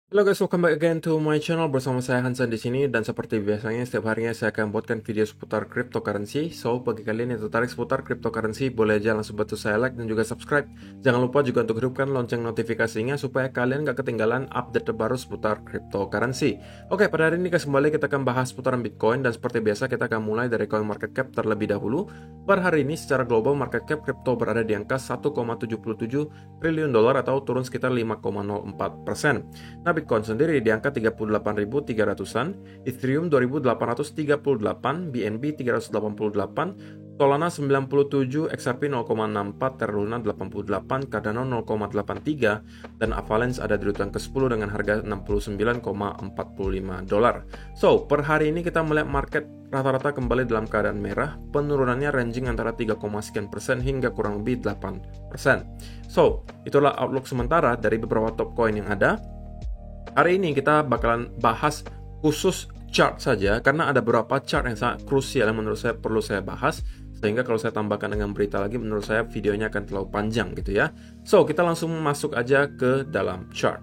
Halo guys, welcome back again to my channel. Bersama saya Hansan di sini, dan seperti biasanya setiap harinya saya akan buatkan video seputar cryptocurrency. So, bagi kalian yang tertarik seputar cryptocurrency, boleh aja langsung bantu saya like dan juga subscribe. Jangan lupa juga untuk hidupkan lonceng notifikasinya supaya kalian gak ketinggalan update terbaru seputar cryptocurrency. Oke, pada hari ini guys, kembali kita akan bahas seputaran Bitcoin, dan seperti biasa kita akan mulai dari coin market cap terlebih dahulu. Per hari ini secara global market cap crypto berada di angka 1,77 triliun dolar atau turun sekitar 5,04%. Nah, Bitcoin sendiri di angka 38.300-an, Ethereum 2.838, BNB 388, Solana 97, XRP 0,64, Terra Luna 88, Cardano 0,83, dan Avalanche ada di urutan ke-10 dengan harga 69,45 dolar. So, per hari ini kita melihat market rata-rata kembali dalam keadaan merah, penurunannya ranging antara 3,sekian% hingga kurang lebih 8%. So, itulah outlook sementara dari beberapa top coin yang ada. Hari ini kita bakalan bahas khusus chart saja, karena ada beberapa chart yang sangat krusial yang menurut saya perlu saya bahas, sehingga kalau saya tambahkan dengan berita lagi, menurut saya videonya akan terlalu panjang gitu ya. So, kita langsung masuk aja ke dalam chart.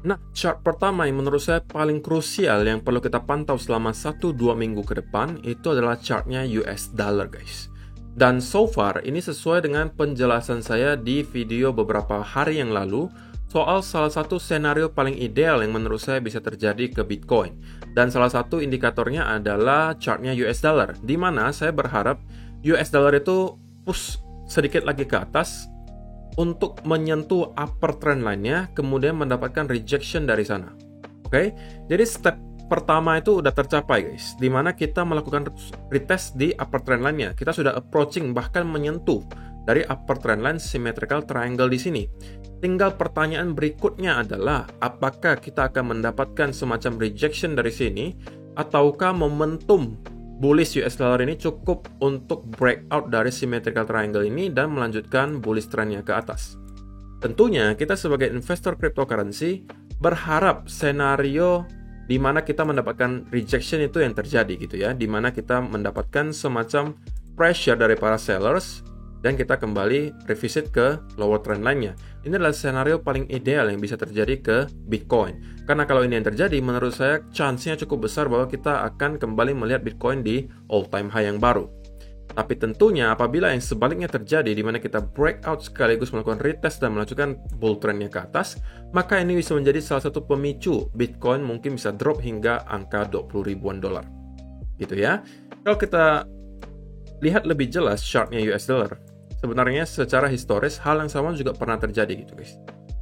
Nah, chart pertama yang menurut saya paling krusial yang perlu kita pantau selama 1-2 minggu ke depan, itu adalah chartnya US dollar guys. Dan so far, ini sesuai dengan penjelasan saya di video beberapa hari yang lalu, soal salah satu senario paling ideal yang menurut saya bisa terjadi ke Bitcoin. Dan salah satu indikatornya adalah chartnya US dollar, di mana saya berharap US dollar itu push sedikit lagi ke atas untuk menyentuh upper trend line-nya, kemudian mendapatkan rejection dari sana. Oke, jadi step pertama itu udah tercapai guys, di mana kita melakukan retest di upper trend line-nya. Kita sudah approaching, bahkan menyentuh dari upper trend line symmetrical triangle di sini. Tinggal pertanyaan berikutnya adalah, apakah kita akan mendapatkan semacam rejection dari sini, ataukah momentum bullish US dollar ini cukup untuk breakout dari symmetrical triangle ini dan melanjutkan bullish trendnya ke atas. Tentunya kita sebagai investor cryptocurrency berharap senario di mana kita mendapatkan rejection itu yang terjadi gitu ya, di mana kita mendapatkan semacam pressure dari para sellers dan kita kembali revisit ke lower trend line-nya. Ini adalah senario paling ideal yang bisa terjadi ke Bitcoin. Karena kalau ini yang terjadi, menurut saya chance-nya cukup besar bahwa kita akan kembali melihat Bitcoin di all-time high yang baru. Tapi tentunya apabila yang sebaliknya terjadi, di mana kita breakout sekaligus melakukan retest dan melanjutkan bull trend-nya ke atas, maka ini bisa menjadi salah satu pemicu Bitcoin mungkin bisa drop hingga angka 20 ribuan dolar. Gitu ya. Kalau kita lihat lebih jelas chart-nya US dollar, sebenarnya secara historis hal yang sama juga pernah terjadi gitu guys.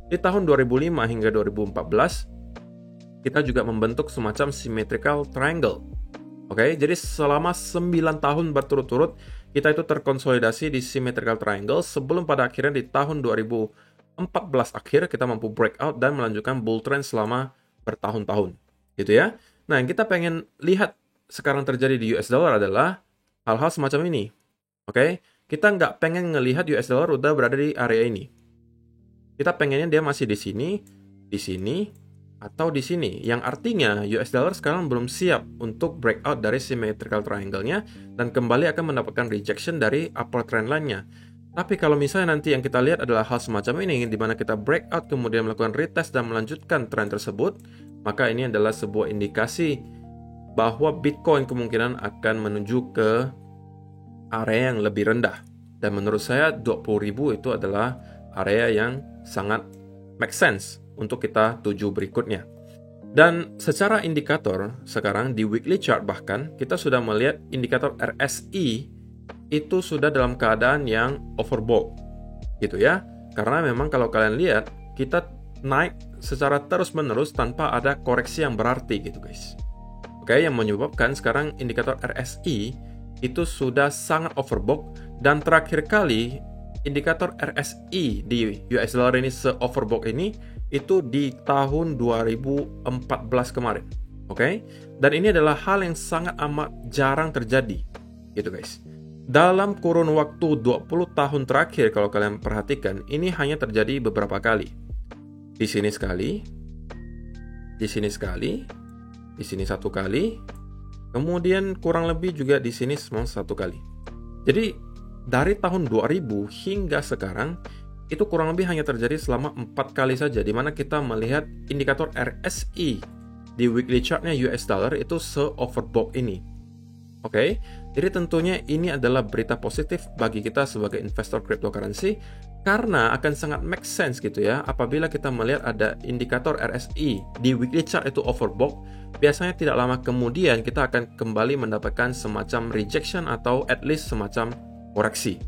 Di tahun 2005 hingga 2014 kita juga membentuk semacam symmetrical triangle. Oke, jadi selama 9 tahun berturut-turut kita itu terkonsolidasi di symmetrical triangle sebelum pada akhirnya di tahun 2014 akhir kita mampu breakout dan melanjutkan bull trend selama bertahun-tahun. Gitu ya. Nah, yang kita pengen lihat sekarang terjadi di US dollar adalah hal-hal semacam ini. Oke, kita nggak pengen ngelihat US dollar udah berada di area ini. Kita pengennya dia masih di sini, atau di sini. Yang artinya US dollar sekarang belum siap untuk breakout dari symmetrical triangle-nya dan kembali akan mendapatkan rejection dari upper trend line-nya. Tapi kalau misalnya nanti yang kita lihat adalah hal semacam ini, di mana kita breakout kemudian melakukan retest dan melanjutkan tren tersebut, maka ini adalah sebuah indikasi bahwa Bitcoin kemungkinan akan menuju ke area yang lebih rendah. Dan menurut saya 20.000 itu adalah area yang sangat make sense untuk kita tuju berikutnya. Dan secara indikator, sekarang di weekly chart bahkan, kita sudah melihat indikator RSI itu sudah dalam keadaan yang overbought. Gitu ya. Karena memang kalau kalian lihat, kita naik secara terus-menerus tanpa ada koreksi yang berarti gitu guys. Oke, yang menyebabkan sekarang indikator RSI itu sudah sangat overbought, dan terakhir kali indikator RSI di US dollar ini se-overbought ini itu di tahun 2014 kemarin. Oke? Dan ini adalah hal yang sangat amat jarang terjadi. Gitu guys. Dalam kurun waktu 20 tahun terakhir kalau kalian perhatikan, ini hanya terjadi beberapa kali. Di sini sekali, di sini sekali, di sini satu kali, kemudian kurang lebih juga di sini semua satu kali. Jadi dari tahun 2000 hingga sekarang itu kurang lebih hanya terjadi selama 4 kali saja, di mana kita melihat indikator RSI di weekly chartnya US dollar itu se-overbought ini. Oke, jadi tentunya ini adalah berita positif bagi kita sebagai investor cryptocurrency, karena akan sangat make sense gitu ya, apabila kita melihat ada indikator RSI di weekly chart itu overbought, biasanya tidak lama kemudian kita akan kembali mendapatkan semacam rejection atau at least semacam koreksi.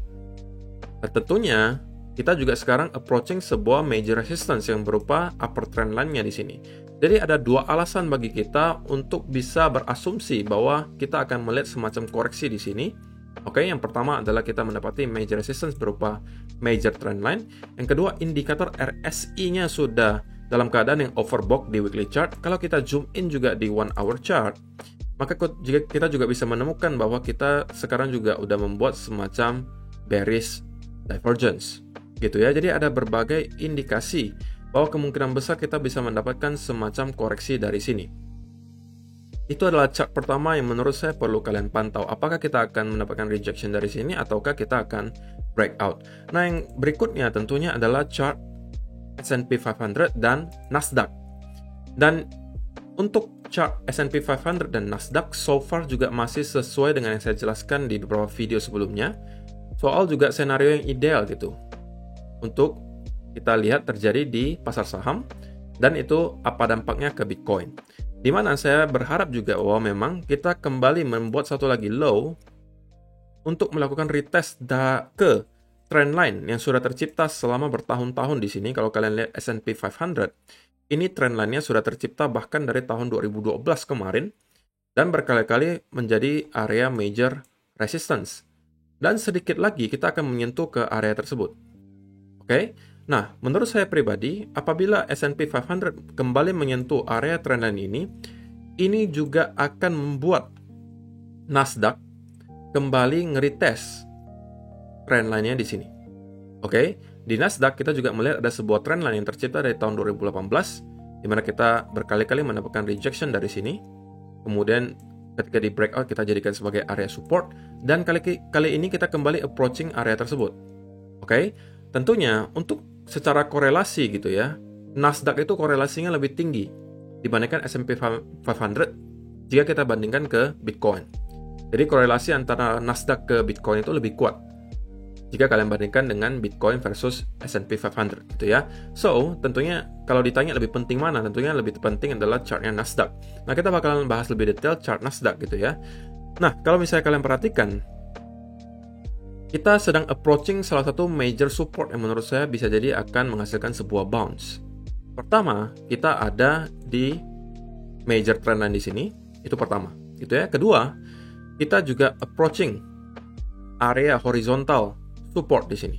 Dan tentunya kita juga sekarang approaching sebuah major resistance yang berupa upper trend line-nya di sini. Jadi ada dua alasan bagi kita untuk bisa berasumsi bahwa kita akan melihat semacam koreksi di sini. Oke, yang pertama adalah kita mendapati major resistance berupa major trend line. Yang kedua, indikator RSI-nya sudah dalam keadaan yang overbought di weekly chart. Kalau kita zoom in juga di 1 hour chart, maka kita juga bisa menemukan bahwa kita sekarang juga udah membuat semacam bearish divergence gitu ya. Jadi ada berbagai indikasi bahwa kemungkinan besar kita bisa mendapatkan semacam koreksi dari sini. Itu adalah chart pertama yang menurut saya perlu kalian pantau. Apakah kita akan mendapatkan rejection dari sini ataukah kita akan breakout. Nah, yang berikutnya tentunya adalah chart S&P 500 dan Nasdaq. Dan untuk chart S&P 500 dan Nasdaq so far juga masih sesuai dengan yang saya jelaskan di beberapa video sebelumnya. Soal juga senario yang ideal gitu untuk kita lihat terjadi di pasar saham, dan itu apa dampaknya ke Bitcoin. Di mana saya berharap juga bahwa memang kita kembali membuat satu lagi low untuk melakukan retest ke trend line yang sudah tercipta selama bertahun-tahun di sini. Kalau kalian lihat S&P 500, ini trend line-nya sudah tercipta bahkan dari tahun 2012 kemarin dan berkali-kali menjadi area major resistance. Dan sedikit lagi kita akan menyentuh ke area tersebut. Oke? Nah, menurut saya pribadi, apabila S&P 500 kembali menyentuh area trendline ini juga akan membuat Nasdaq kembali nge-retest trendline-nya di sini. Oke? Di Nasdaq kita juga melihat ada sebuah trendline yang tercipta dari tahun 2018, di mana kita berkali-kali mendapatkan rejection dari sini. Kemudian ketika di breakout kita jadikan sebagai area support, dan kali ini kita kembali approaching area tersebut. Oke? Tentunya untuk secara korelasi gitu ya, Nasdaq itu korelasinya lebih tinggi dibandingkan S&P 500 jika kita bandingkan ke Bitcoin. Jadi korelasi antara Nasdaq ke Bitcoin itu lebih kuat jika kalian bandingkan dengan Bitcoin versus S&P 500 gitu ya. So, tentunya kalau ditanya lebih penting mana, tentunya lebih penting adalah chartnya Nasdaq. Nah, kita bakalan bahas lebih detail chart Nasdaq gitu ya. Nah, kalau misalnya kalian perhatikan, kita sedang approaching salah satu major support yang menurut saya bisa jadi akan menghasilkan sebuah bounce. Pertama, kita ada di major trendline di sini, itu pertama, gitu ya. Kedua, kita juga approaching area horizontal support di sini.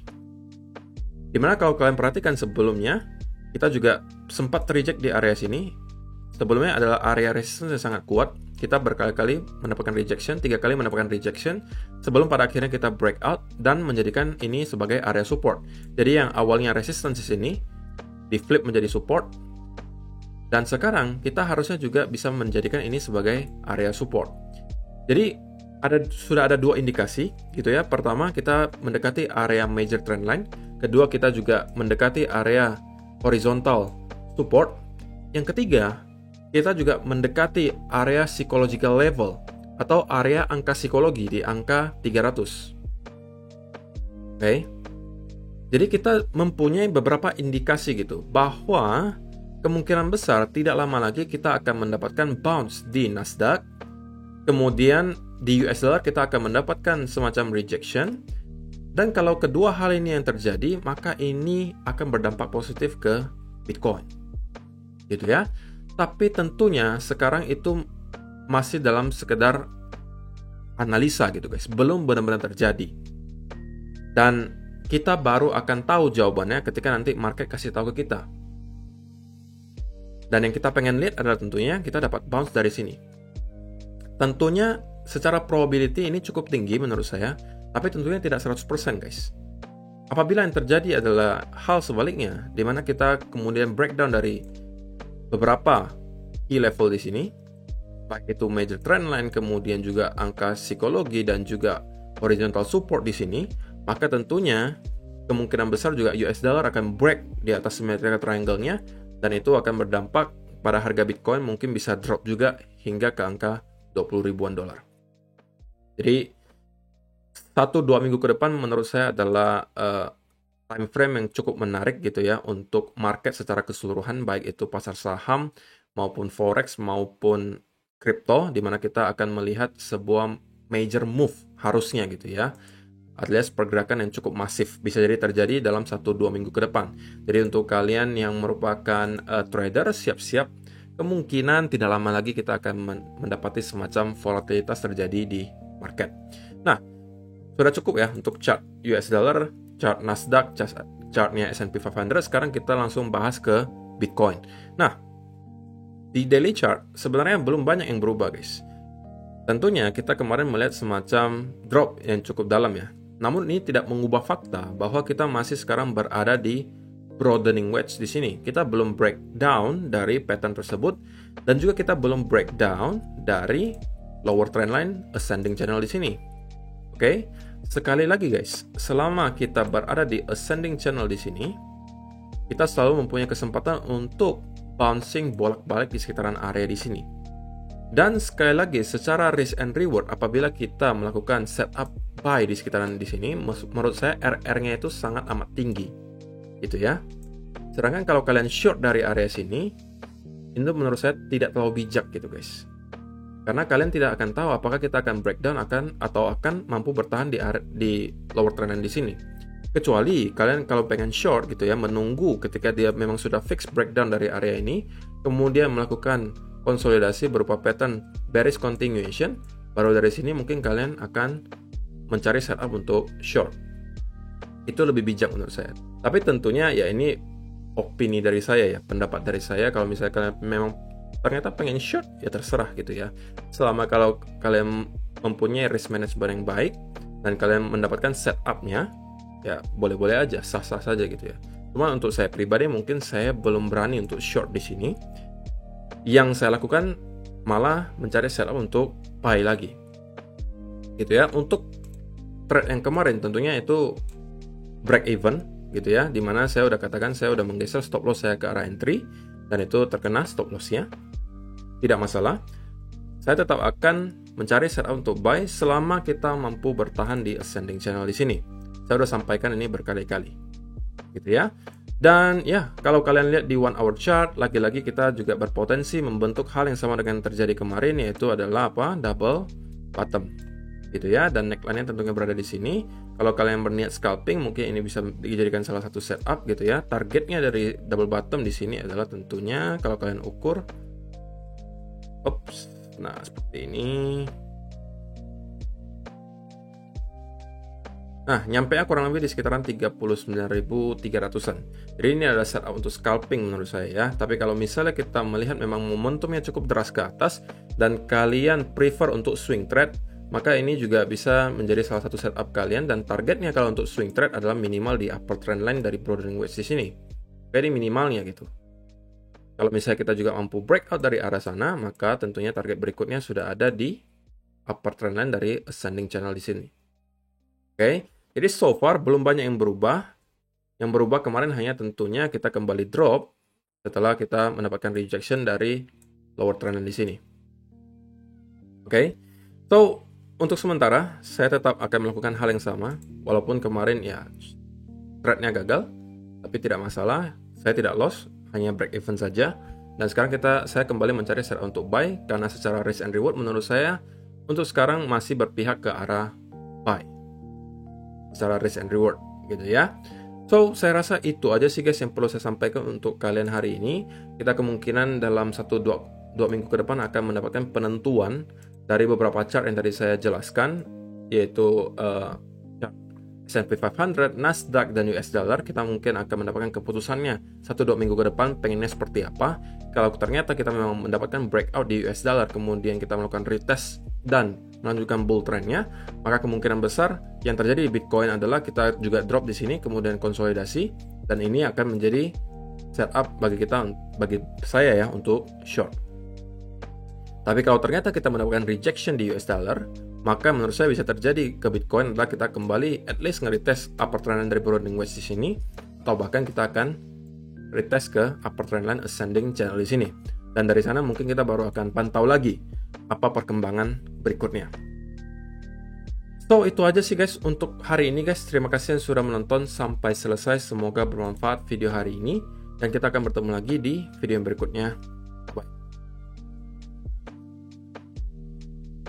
Dimana kalau kalian perhatikan sebelumnya, kita juga sempat reject di area sini. Sebelumnya adalah area resistance yang sangat kuat. Kita berkali-kali mendapatkan rejection, 3 kali mendapatkan rejection, sebelum pada akhirnya kita breakout dan menjadikan ini sebagai area support. Jadi yang awalnya resistance di sini, di flip menjadi support, dan sekarang kita harusnya juga bisa menjadikan ini sebagai area support. Jadi sudah ada dua indikasi gitu ya. Pertama, kita mendekati area major trend line. Kedua, kita juga mendekati area horizontal support. Yang ketiga, kita juga mendekati area psychological level atau area angka psikologi di angka 300. Oke. Jadi kita mempunyai beberapa indikasi gitu bahwa kemungkinan besar tidak lama lagi kita akan mendapatkan bounce di Nasdaq. Kemudian di US dollar kita akan mendapatkan semacam rejection. Dan kalau kedua hal ini yang terjadi, maka ini akan berdampak positif ke Bitcoin. Gitu ya. Tapi tentunya sekarang itu masih dalam sekedar analisa gitu guys, belum benar-benar terjadi. Dan kita baru akan tahu jawabannya ketika nanti market kasih tahu ke kita. Dan yang kita pengen lihat adalah tentunya kita dapat bounce dari sini. Tentunya secara probability ini cukup tinggi menurut saya, tapi tentunya tidak 100% guys. Apabila yang terjadi adalah hal sebaliknya, di mana kita kemudian breakdown dari beberapa key level di sini, baik itu major trend line, kemudian juga angka psikologi dan juga horizontal support di sini, maka tentunya kemungkinan besar juga US dollar akan break di atas symmetrical triangle-nya, dan itu akan berdampak pada harga Bitcoin mungkin bisa drop juga hingga ke angka 20 ribuan dolar. Jadi 1-2 minggu ke depan menurut saya adalah time frame yang cukup menarik gitu ya untuk market secara keseluruhan, baik itu pasar saham maupun forex maupun kripto, di mana kita akan melihat sebuah major move harusnya gitu ya, alias pergerakan yang cukup masif bisa jadi terjadi dalam 1-2 minggu ke depan. Jadi untuk kalian yang merupakan trader, siap-siap kemungkinan tidak lama lagi kita akan mendapati semacam volatilitas terjadi di market. Nah, sudah cukup ya untuk chart US dollar, chart Nasdaq, chartnya S&P 500. Sekarang kita langsung bahas ke Bitcoin. Nah, di daily chart sebenarnya belum banyak yang berubah guys. Tentunya kita kemarin melihat semacam drop yang cukup dalam ya. Namun ini tidak mengubah fakta bahwa kita masih sekarang berada di broadening wedge di sini. Kita belum breakdown dari pattern tersebut, dan juga kita belum breakdown dari lower trend line ascending channel di sini. Oke, sekali lagi guys, selama kita berada di ascending channel di sini, kita selalu mempunyai kesempatan untuk bouncing bolak-balik di sekitaran area di sini. Dan sekali lagi, secara risk and reward, apabila kita melakukan setup buy di sekitaran di sini, menurut saya RR-nya itu sangat amat tinggi, gitu ya. Sedangkan kalau kalian short dari area sini, itu menurut saya tidak terlalu bijak gitu guys. Karena kalian tidak akan tahu apakah kita akan breakdown atau akan mampu bertahan di lower trend line di sini. Kecuali kalian kalau pengen short gitu ya, menunggu ketika dia memang sudah fix breakdown dari area ini, kemudian melakukan konsolidasi berupa pattern bearish continuation, baru dari sini mungkin kalian akan mencari setup untuk short. Itu lebih bijak menurut saya. Tapi tentunya ya ini opini dari saya ya, pendapat dari saya. Kalau misalnya kalian memang ternyata pengen short, ya terserah gitu ya. Selama kalau kalian mempunyai risk management yang baik dan kalian mendapatkan setupnya, ya boleh-boleh aja, sah-sah saja gitu ya. Cuma untuk saya pribadi mungkin saya belum berani untuk short di sini. Yang saya lakukan malah mencari setup untuk buy lagi, gitu ya. Untuk trade yang kemarin tentunya itu break even gitu ya, dimana saya udah katakan saya udah menggeser stop loss saya ke arah entry dan itu terkena stop lossnya. Tidak masalah, saya tetap akan mencari setup untuk buy selama kita mampu bertahan di ascending channel di sini. Saya udah sampaikan ini berkali-kali, gitu ya. Dan ya, kalau kalian lihat di 1 hour chart, lagi-lagi kita juga berpotensi membentuk hal yang sama dengan terjadi kemarin, yaitu adalah apa? Double bottom, gitu ya. Dan neckline-nya tentunya berada di sini. Kalau kalian berniat scalping, mungkin ini bisa dijadikan salah satu setup, gitu ya. Targetnya dari double bottom di sini adalah tentunya kalau kalian ukur, nah seperti ini. Nah, nyampe kurang lebih di sekitaran 39.300-an. Jadi ini adalah setup untuk scalping menurut saya ya. Tapi kalau misalnya kita melihat memang momentumnya cukup deras ke atas dan kalian prefer untuk swing trade, maka ini juga bisa menjadi salah satu setup kalian. Dan targetnya kalau untuk swing trade adalah minimal di upper trend line dari broadening wedge di sini. Jadi minimalnya gitu. Kalau misalnya kita juga mampu breakout dari arah sana, maka tentunya target berikutnya sudah ada di upper trend line dari ascending channel di sini. Oke, jadi so far belum banyak yang berubah. Yang berubah kemarin hanya tentunya kita kembali drop setelah kita mendapatkan rejection dari lower trend line di sini. Oke, so untuk sementara saya tetap akan melakukan hal yang sama, walaupun kemarin ya trade-nya gagal, tapi tidak masalah, saya tidak loss, hanya break even saja. Dan sekarang saya kembali mencari setup untuk buy, karena secara risk and reward menurut saya untuk sekarang masih berpihak ke arah buy secara risk and reward gitu ya. So saya rasa itu aja sih guys yang perlu saya sampaikan untuk kalian hari ini. Kita kemungkinan dalam 1-2 minggu ke depan akan mendapatkan penentuan dari beberapa chart yang tadi saya jelaskan, yaitu S&P 500, Nasdaq, dan US dollar. Kita mungkin akan mendapatkan keputusannya 1-2 minggu ke depan pengennya seperti apa. Kalau ternyata kita memang mendapatkan breakout di US dollar, kemudian kita melakukan retest dan melanjutkan bull trendnya, maka kemungkinan besar yang terjadi di Bitcoin adalah kita juga drop di sini, kemudian konsolidasi, dan ini akan menjadi setup bagi saya ya untuk short. Tapi kalau ternyata kita mendapatkan rejection di US dollar, maka menurut saya bisa terjadi ke Bitcoin adalah kita kembali at least nge-retest upper trendline dari broadening wedge di sini, atau bahkan kita akan retest ke upper trendline ascending channel di sini. Dan dari sana mungkin kita baru akan pantau lagi apa perkembangan berikutnya. So, itu aja sih guys untuk hari ini guys. Terima kasih yang sudah menonton sampai selesai. Semoga bermanfaat video hari ini. Dan kita akan bertemu lagi di video yang berikutnya.